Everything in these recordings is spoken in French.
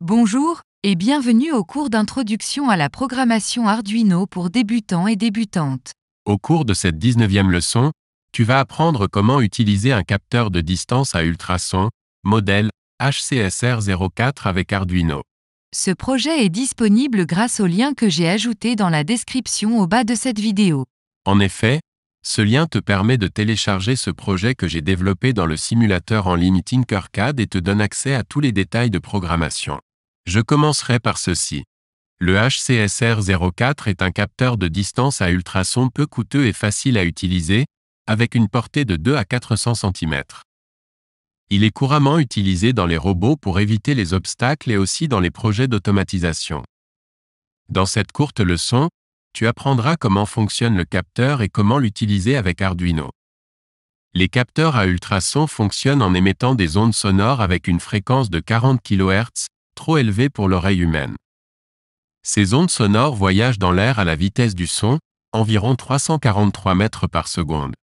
Bonjour, et bienvenue au cours d'introduction à la programmation Arduino pour débutants et débutantes. Au cours de cette 19e leçon, tu vas apprendre comment utiliser un capteur de distance à ultrasons, modèle HCSR04 avec Arduino. Ce projet est disponible grâce au lien que j'ai ajouté dans la description au bas de cette vidéo. En effet, ce lien te permet de télécharger ce projet que j'ai développé dans le simulateur en ligne Tinkercad et te donne accès à tous les détails de programmation. Je commencerai par ceci. Le HCSR04 est un capteur de distance à ultrasons peu coûteux et facile à utiliser, avec une portée de 2 à 400 cm. Il est couramment utilisé dans les robots pour éviter les obstacles et aussi dans les projets d'automatisation. Dans cette courte leçon, tu apprendras comment fonctionne le capteur et comment l'utiliser avec Arduino. Les capteurs à ultrasons fonctionnent en émettant des ondes sonores avec une fréquence de 40 kHz, trop élevée pour l'oreille humaine. Ces ondes sonores voyagent dans l'air à la vitesse du son, environ 343 mètres par seconde.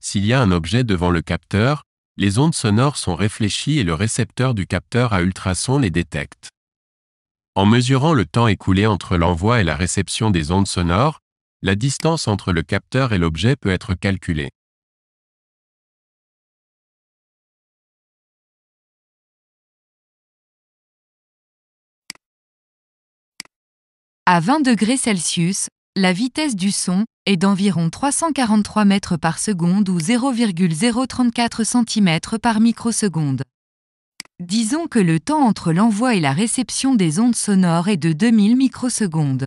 S'il y a un objet devant le capteur, les ondes sonores sont réfléchies et le récepteur du capteur à ultrasons les détecte. En mesurant le temps écoulé entre l'envoi et la réception des ondes sonores, la distance entre le capteur et l'objet peut être calculée. À 20 degrés Celsius, la vitesse du son est d'environ 343 mètres par seconde ou 0,034 cm par microseconde. Disons que le temps entre l'envoi et la réception des ondes sonores est de 2000 microsecondes.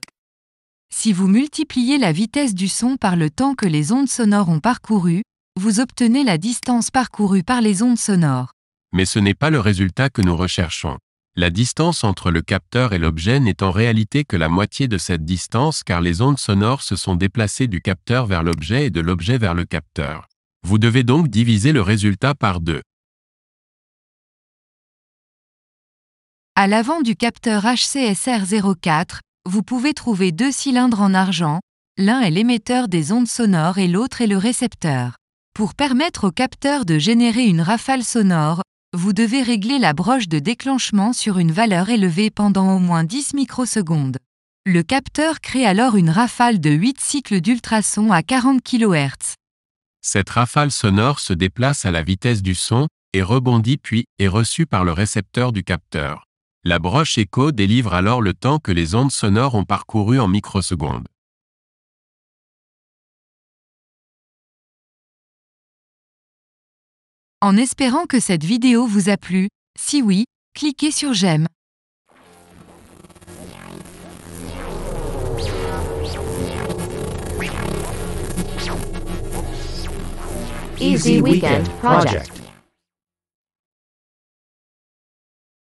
Si vous multipliez la vitesse du son par le temps que les ondes sonores ont parcouru, vous obtenez la distance parcourue par les ondes sonores. Mais ce n'est pas le résultat que nous recherchons. La distance entre le capteur et l'objet n'est en réalité que la moitié de cette distance car les ondes sonores se sont déplacées du capteur vers l'objet et de l'objet vers le capteur. Vous devez donc diviser le résultat par 2. À l'avant du capteur HCSR04, vous pouvez trouver deux cylindres en argent, l'un est l'émetteur des ondes sonores et l'autre est le récepteur. Pour permettre au capteur de générer une rafale sonore, vous devez régler la broche de déclenchement sur une valeur élevée pendant au moins 10 microsecondes. Le capteur crée alors une rafale de 8 cycles d'ultrasons à 40 kHz. Cette rafale sonore se déplace à la vitesse du son, et rebondit puis est reçue par le récepteur du capteur. La broche écho délivre alors le temps que les ondes sonores ont parcouru en microsecondes. En espérant que cette vidéo vous a plu, si oui, cliquez sur j'aime. Easy Weekend Project.